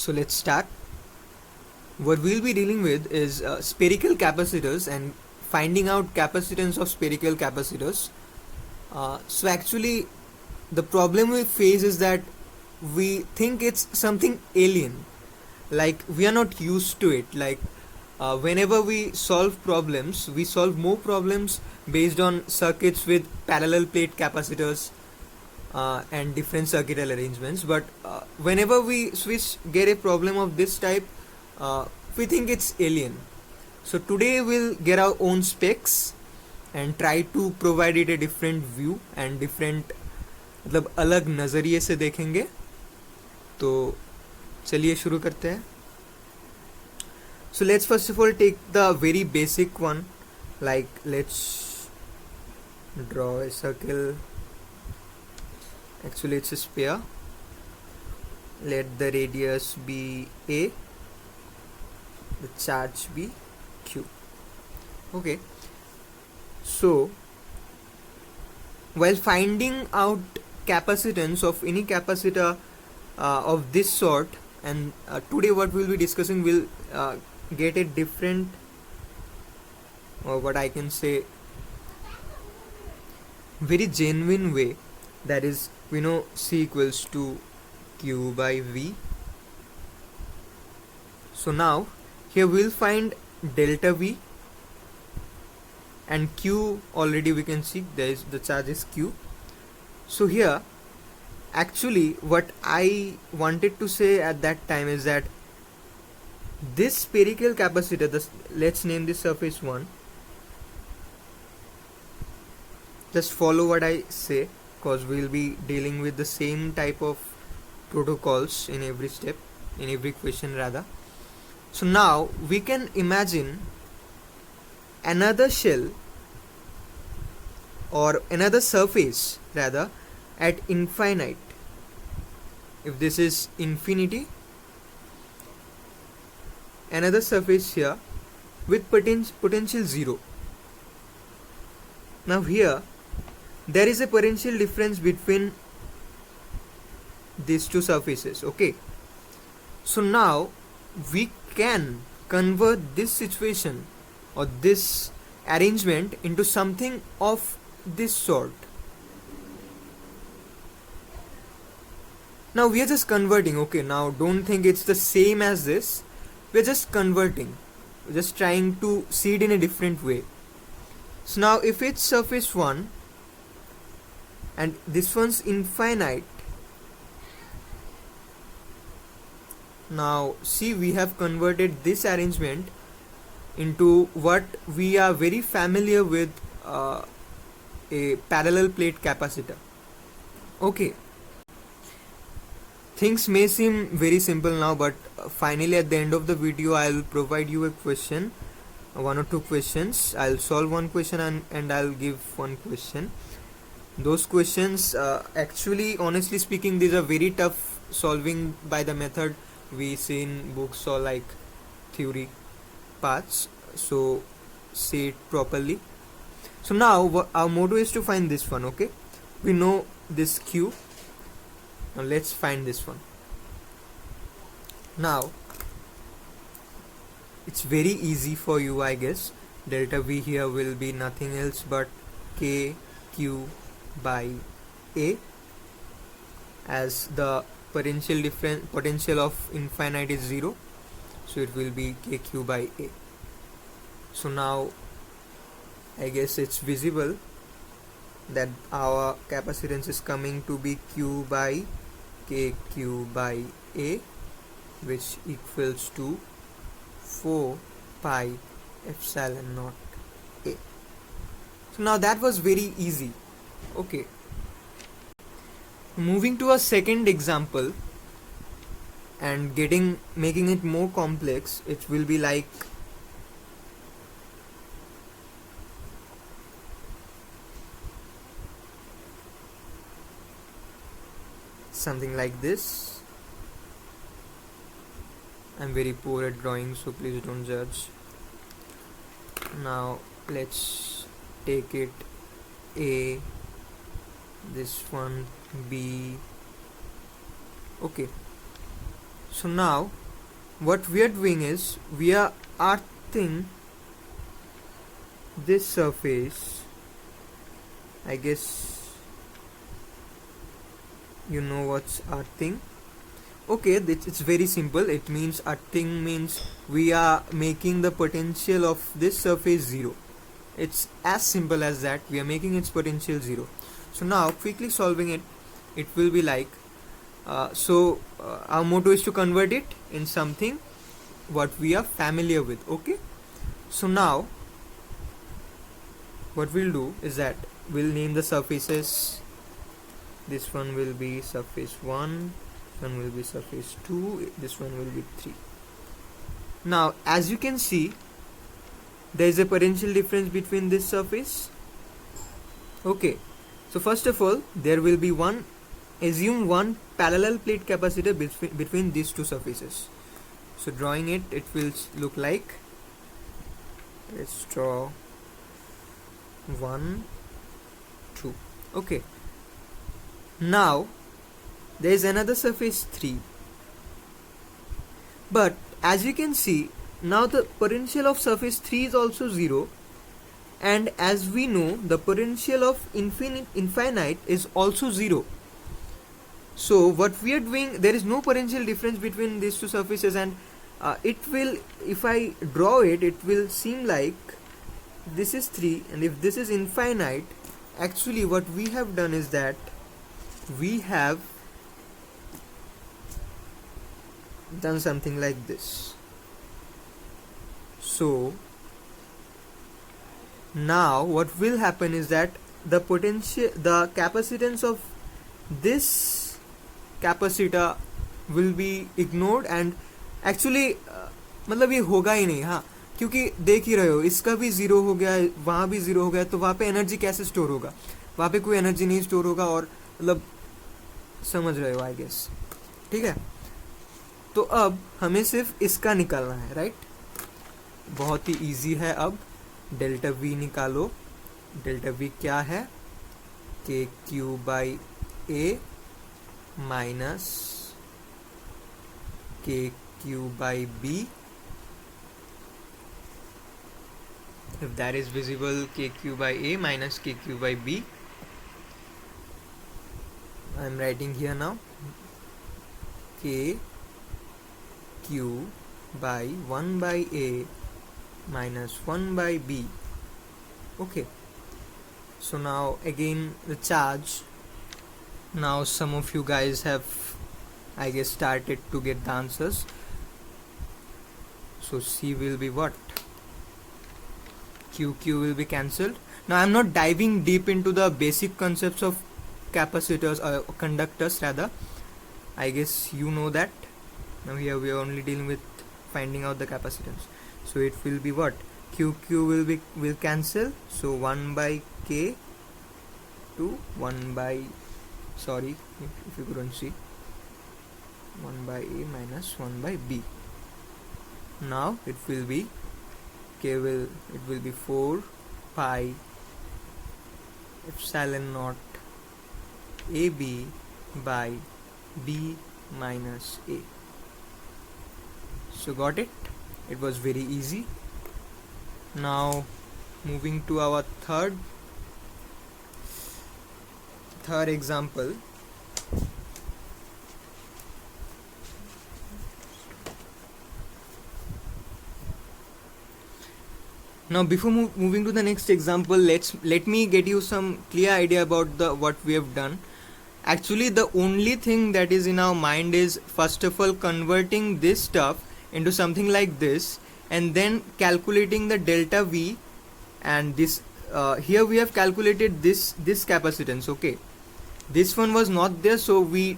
So let's start. What we'll be dealing with is spherical capacitors and finding out capacitance of spherical capacitors. So actually the problem we face is that we think it's something alien, like we are not used to it. Whenever we solve problems, we solve more problems based on circuits with parallel plate capacitors and different circuital arrangements. But whenever we get a problem of this type, we think it's alien. So today we'll get our own specs and try to provide it a different view and different, मतलब अलग नज़रिए से देखेंगे. तो चलिए शुरू करते हैं. So let's first of all take the very basic one. Like let's draw a circle. Actually it's a sphere. Let the radius be A, the charge be Q. Okay, so while finding out capacitance of any capacitor of this sort, and today what we'll be discussing will get a different, or what I can say, very genuine way. That is, we know C equals to Q by V. So now here we'll find delta V, and Q already we can see there is, the charge is Q. So here actually what I wanted to say at that time is that this spherical capacitor, let's name this surface 1. Just follow what I say, because we'll be dealing with the same type of protocols in every step, in every question rather. So now we can imagine another shell or another surface rather at infinite. If this is infinity, another surface here with potential 0. Now here there is a potential difference between these two surfaces. Okay, so now we can convert this situation or this arrangement into something of this sort. Now we are just converting. Okay, now don't think it's the same as this. We're just converting. We're just trying to see it in a different way. So now if it's surface 1 and this one's infinite, now see, we have converted this arrangement into what we are very familiar with, a parallel plate capacitor. Okay, things may seem very simple now, but finally at the end of the video I will provide you a question, one or two questions. I'll solve one question and I'll give one question. Those questions, actually honestly speaking, these are very tough solving by the method we see in books or like theory parts. So say it properly. So now our motto is to find this one. Okay, we know this Q. Now let's find this one. Now it's very easy for you, I guess. Delta V here will be nothing else but K Q by A, as the potential of infinite is 0, so it will be KQ by A. So now I guess it's visible that our capacitance is coming to be Q by KQ by A, which equals to 4 pi epsilon naught A. So now that was very easy. Okay, moving to a second example and making it more complex, it will be like something like this. I'm very poor at drawing, so please don't judge. Now let's take it A, this one B. Okay, So now what we are doing is we are earthing this surface. I guess you know what's earthing. Okay, it's very simple. It means earthing means we are making the potential of this surface zero. It's as simple as that. We are making its potential zero. So now quickly solving it, it will be like our motto is to convert it in something what we are familiar with. Okay, so now what we'll do is that we'll name the surfaces. This one will be surface 1, this one will be surface 2, this one will be 3. Now as you can see, there is a potential difference between this surface. Okay, so first of all, there will be assume one parallel plate capacitor between these two surfaces. So drawing it, it will look like, let's draw 1, 2. Okay, now there is another surface 3, but as you can see, now the potential of surface 3 is also 0, and as we know, the potential of infinite is also 0. So what we are doing, there is no potential difference between these two surfaces, and it will, if I draw it, it will seem like this is 3, and if this is infinite, actually what we have done is that we have done something like this. So now what will happen is that the capacitance of this capacitor will be ignored, and actually मतलब ये होगा ही नहीं. हाँ, क्योंकि देख ही रहे हो, इसका भी ज़ीरो हो गया, वहाँ भी ज़ीरो हो गया, तो वहाँ पे एनर्जी कैसे स्टोर होगा? वहाँ पे कोई एनर्जी नहीं स्टोर होगा, और मतलब समझ रहे हो आई गेस. ठीक है, तो अब हमें सिर्फ इसका निकालना है, राइट? बहुत ही इजी है. अब डेल्टा वी निकालो. डेल्टा वी क्या है? K Q by A minus K Q by B. If that is visible, kq by a minus kq by b. I am writing here now k q by 1 by a minus 1 by b. Okay, so now again the charge. Now some of you guys have, I guess, started to get the answers. So C will be what? QQ will be cancelled. Now I am not diving deep into the basic concepts of capacitors or conductors rather. I guess you know that. Now here we are only dealing with finding out the capacitance. So it will be what? QQ will cancel. So 1 by K to 1 by, sorry if you couldn't see, 1 by A minus 1 by B. Now it will be it will be 4 pi epsilon naught AB by B minus A. So got it? It was very easy. Now moving to our third example. Now before moving to the next example, let me get you some clear idea about what we have done. Actually the only thing that is in our mind is first of all converting this stuff into something like this, and then calculating the delta V, and this here we have calculated this capacitance. Okay, this one was not there, so we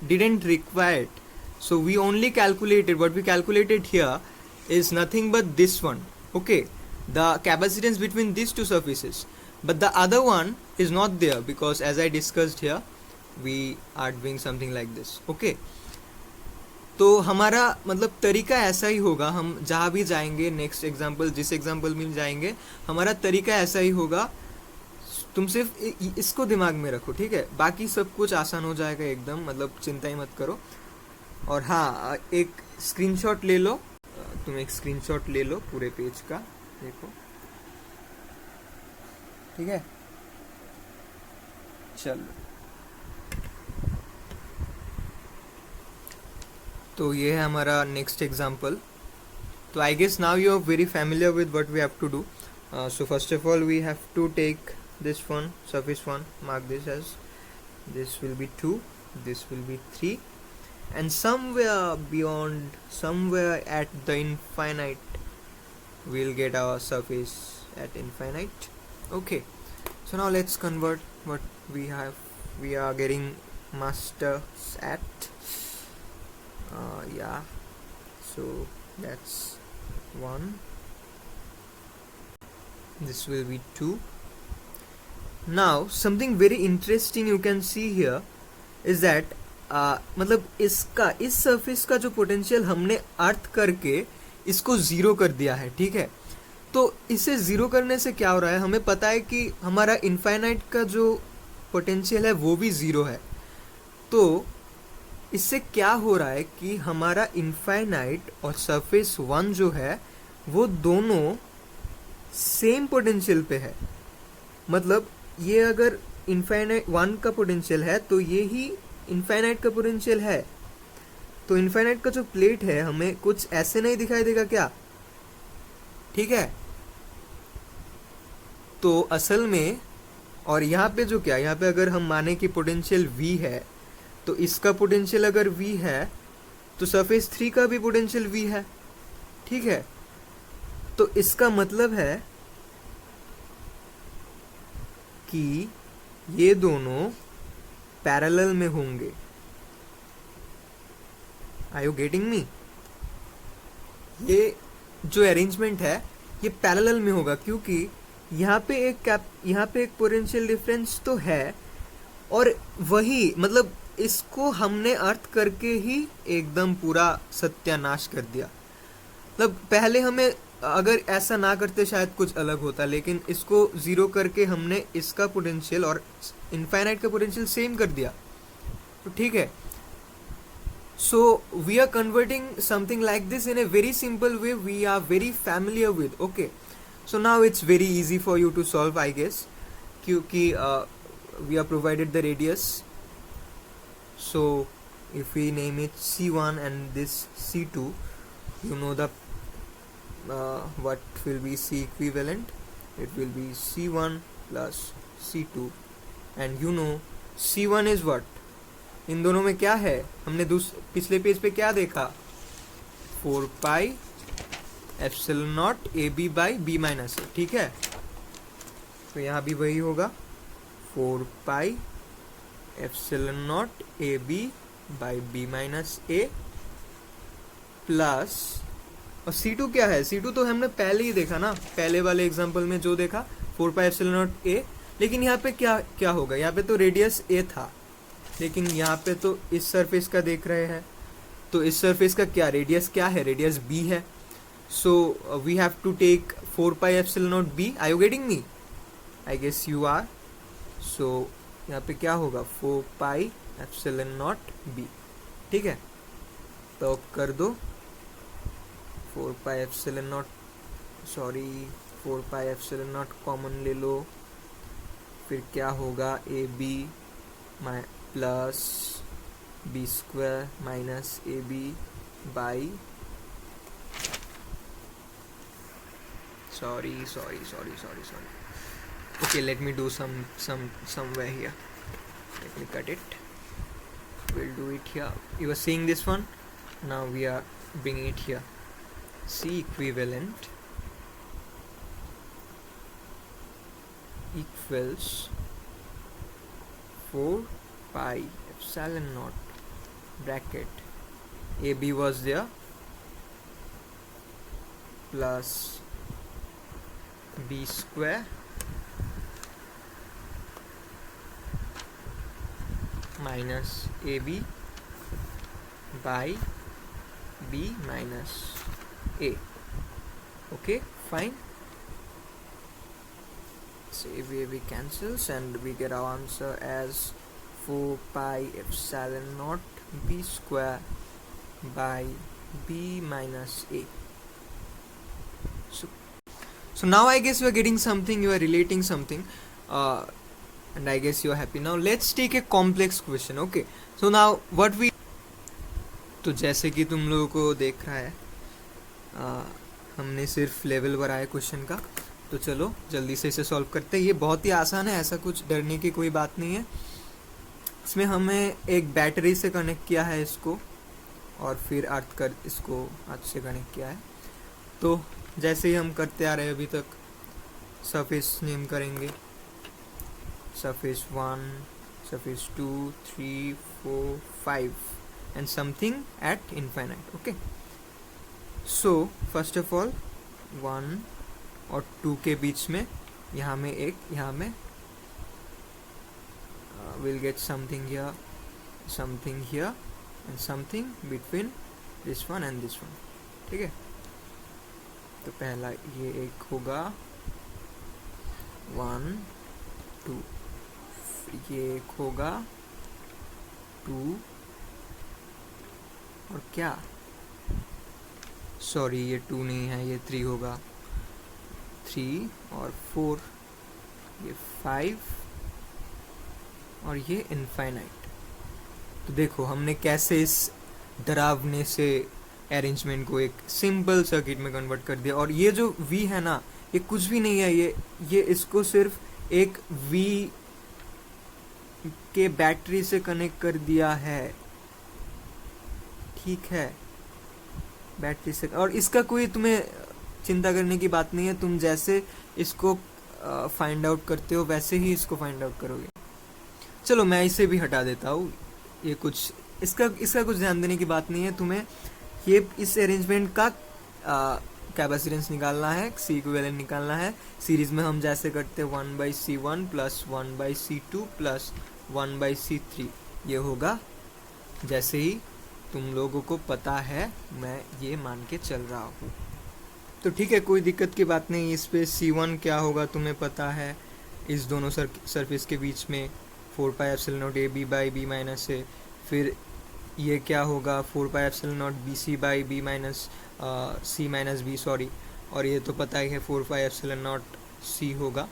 didn't require it. So we only calculated, what we calculated here is nothing but this one. Okay, the capacitance between these two surfaces, but the other one is not there because as I discussed here, we are doing something like this. Okay, तो हमारा मतलब तरीका ऐसा ही होगा. हम जहाँ भी जाएंगे, नेक्स्ट एग्जाम्पल जिस एग्जाम्पल में जाएंगे, हमारा तरीका ऐसा ही होगा. तुम सिर्फ इसको दिमाग में रखो, ठीक है? बाकी सब कुछ आसान हो जाएगा एकदम, मतलब चिंता ही मत करो. और हाँ, एक स्क्रीनशॉट ले लो, तुम एक स्क्रीनशॉट ले लो पूरे पेज का, देखो, ठीक है। चलो, तो ये है हमारा next example. So I guess now you are very familiar with what we have to do. So first of all, we have to take this one, surface 1, mark this as, this will be 2, this will be 3, and somewhere beyond, somewhere at the infinite, we'll get our surface at infinite. Okay, so now let's convert what we have. We are getting masters at, yeah, so that's 1, this will be 2. Now something very interesting you can see here is that मतलब इसका, इस surface का जो potential हमने अर्थ करके इसको zero कर दिया है, ठीक है। तो इसे ज़ीरो करने से क्या हो रहा है, हमें पता है कि हमारा इनफाइनाइट का जो पोटेंशियल है वो भी ज़ीरो है। तो इससे क्या हो रहा है कि हमारा इनफाइनाइट और सरफेस 1 जो है वो दोनों सेम पोटेंशियल पे है। मतलब ये अगर इनफाइनाइट 1 का पोटेंशियल है तो ये ही इनफाइनाइट का पोटेंशियल है। तो इनफाइनाइट का जो प्लेट है हमें कुछ ऐसे नहीं दिखाई देगा क्या, ठीक है। तो असल में, और यहाँ पे जो क्या, यहाँ पे अगर हम माने कि पोटेंशियल V है, तो इसका पोटेंशियल अगर V है तो सरफेस 3 का भी पोटेंशियल V है, ठीक है। तो इसका मतलब है कि ये दोनों पैरेलल में होंगे। Are you getting me? ये जो अरेंजमेंट है ये पैरेलल में होगा, क्योंकि यहाँ पे एक पोटेंशियल डिफरेंस तो है, और वही मतलब इसको हमने अर्थ करके ही एकदम पूरा सत्यानाश कर दिया। मतलब पहले हमें अगर ऐसा ना करते शायद कुछ अलग होता, लेकिन इसको ज़ीरो करके हमने इसका पोटेंशियल और इनफाइनाइट का पोटेंशियल सेम कर दिया, तो ठीक है। So we are converting something like this in a very simple way we are very familiar with. Okay, so now it's very easy for you to solve, I guess, क्योंकि we are provided the radius. So if we name it C1 and this C2, you know the what will be C equivalent. It will be C1 plus C2, and you know C1 is what, इन दोनों में क्या है, हमने पिछले page पे क्या देखा, 4 pi epsilon not AB by B minus A, ठीक है। तो यहाँ भी वही होगा, 4 pi epsilon not AB by B minus A plus, और C2 क्या है, C2 तो हमने पहले ही देखा ना, पहले वाले एग्जांपल में जो देखा 4 पाई एप्सिलॉन नॉट A। लेकिन यहाँ पे क्या क्या होगा, यहाँ पे तो रेडियस A था, लेकिन यहाँ पे तो इस सरफेस का देख रहे हैं, तो इस सरफेस का क्या रेडियस, क्या है, रेडियस B है। So we have to take 4 pi epsilon naught B। Are you getting me? I guess you are. सो यहाँ पे क्या होगा, 4 पाई एप्सिलॉन नॉट B, ठीक है। तो कर दो 4 pi epsilon not, sorry 4 pi epsilon not common ले लो, फिर क्या होगा, AB plus B square minus AB by, sorry. Okay, let me do somewhere here. Let me cut it. We'll do it here. You were seeing this one. Now we are bringing it here. C equivalent equals 4 pi epsilon naught bracket AB was there plus B square minus AB by B minus A. Okay, fine. So AB cancels and we get our answer as 4 pi epsilon naught B square by b minus a. So now I guess you are getting something, you are relating something, and I guess you are happy. Now let's take a complex question. Okay, so now what we, तो जैसे कि तुम लोगों को देख रहा है, हमने सिर्फ लेवल बढ़ाया क्वेश्चन का, तो चलो जल्दी से इसे सॉल्व करते हैं. ये बहुत ही आसान है, ऐसा कुछ डरने की कोई बात नहीं है. इसमें हमें एक बैटरी से कनेक्ट किया है इसको, और फिर अर्थ कर इसको अर्थ से कनेक्ट किया है. तो जैसे ही हम करते आ रहे हैं अभी तक, सरफेस नेम करेंगे, surface 1, surface 2, 3, 4, 5 and something at infinite. Okay, so first of all 1 और 2 के बीच में यहाँ में एक, यहाँ में we'll get something here and something between this one and this one. ठीक है, तो पहला ये एक होगा 1 2, ये एक होगा 2, और क्या, सॉरी ये 2 नहीं है, ये 3 होगा, 3 और 4, ये 5 और ये इनफाइनाइट. तो देखो हमने कैसे इस डरावने से अरेंजमेंट को एक सिंपल सर्किट में कन्वर्ट कर दिया. और ये जो V है ना, ये कुछ भी नहीं है, ये इसको सिर्फ एक V के बैटरी से कनेक्ट कर दिया है. ठीक है, बैटरी से, और इसका कोई तुम्हें चिंता करने की बात नहीं है. तुम जैसे इसको फाइंड आउट करते हो वैसे ही इसको फाइंड आउट करोगे. चलो मैं इसे भी हटा देता हूँ, ये कुछ इसका कुछ ध्यान देने की बात नहीं है. तुम्हें ये इस अरेंजमेंट का कैपेसिटेंस निकालना है, सी इक्विवेलेंट निकालना है. सीरीज में हम जैसे करते हैं 1/C1 plus 1/C2 plus 1/C3, ये होगा जैसे ही तुम लोगों को पता है, मैं ये मान के चल रहा हूँ. तो ठीक है, कोई दिक्कत की बात नहीं. इस पे C1 क्या होगा तुम्हें पता है, इस दोनों सरफेस के बीच में 4πε0 AB बाई B माइनस ए. फिर ये क्या होगा 4πε0 BC by B minus C minus B, sorry, और ये तो पता ही है 4πε0 C होगा.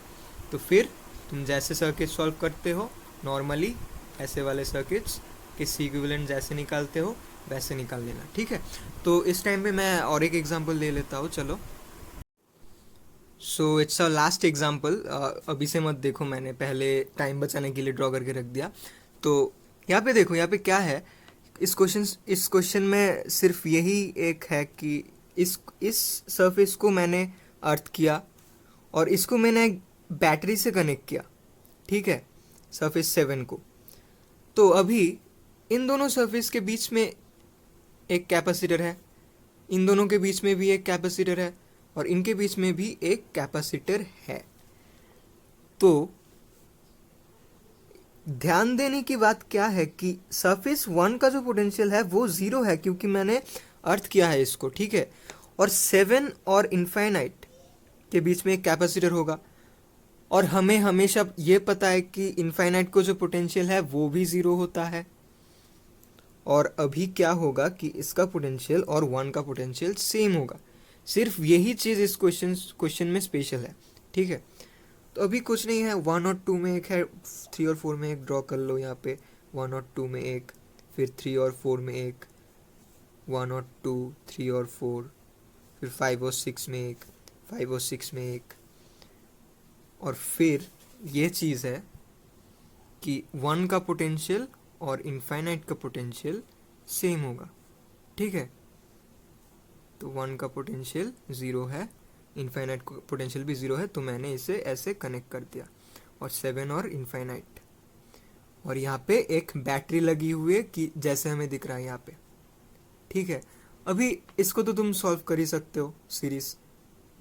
तो फिर तुम जैसे सर्किट सॉल्व करते हो नॉर्मली, ऐसे वाले सर्किट्स के सी इक्विवेलेंट जैसे निकालते हो वैसे निकाल लेना. ठीक है, तो इस टाइम पे मैं और एक एग्जांपल ले लेता हूँ. चलो, so it's a last example. अभी से मत देखो, मैंने पहले टाइम बचाने के लिए ड्रॉ करके रख दिया. तो यहाँ पे देखो, यहाँ पे क्या है, इस क्वेश्चन में सिर्फ यही एक है कि इस सरफेस को मैंने अर्थ किया और इसको मैंने एक बैटरी से कनेक्ट किया. ठीक है, सरफेस 7 को. तो अभी इन दोनों सरफेस के बीच में एक कैपेसिटर है, इन दोनों के बीच में भी एक कैपेसिटर है, और इनके बीच में भी एक कैपेसिटर है. तो ध्यान देने की बात क्या है कि सरफेस 1 का जो पोटेंशियल है वो 0 है, क्योंकि मैंने अर्थ किया है इसको. ठीक है, और 7 और इनफाइनाइट के बीच में एक कैपेसिटर होगा, और हमें हमेशा ये पता है कि इनफाइनाइट को जो पोटेंशियल है वो भी 0 होता है. और अभी क्या होगा कि इसका पोटेंशियल और 1 का पोटेंशियल सेम होगा. सिर्फ यही चीज़ इस क्वेश्चन में स्पेशल है. ठीक है, तो अभी कुछ नहीं है, 1 और 2 में एक है, 3 और 4 में एक ड्रॉ कर लो. यहाँ पे 1 और 2 में एक, फिर 3 और 4 में एक, 1 और 2, 3 और 4, फिर 5 और 6 में एक, 5 और 6 में एक. और फिर ये चीज़ है कि 1 का पोटेंशियल और इनफाइनाइट का पोटेंशियल सेम होगा. ठीक है, तो 1 का पोटेंशियल 0 है, इनफाइनाइट का पोटेंशियल भी 0 है, तो मैंने इसे ऐसे कनेक्ट कर दिया. और 7 और इनफाइनाइट, और यहाँ पे एक बैटरी लगी हुई है कि जैसे हमें दिख रहा है यहाँ पे. ठीक है, अभी इसको तो तुम सॉल्व कर ही सकते हो सीरीज,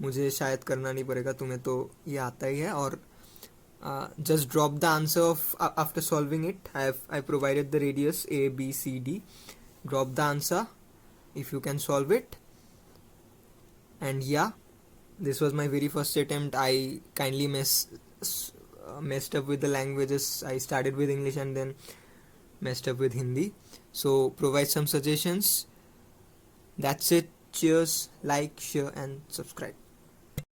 मुझे शायद करना नहीं पड़ेगा, तुम्हें तो ये आता ही है. और just drop the answer after solving it. I provided the radius A, B, C, D. Drop the answer if you can solve it. And yeah, this was my very first attempt. I kindly messed up with the languages. I started with English and then messed up with Hindi. So provide some suggestions. That's it. Cheers, like, share, and subscribe.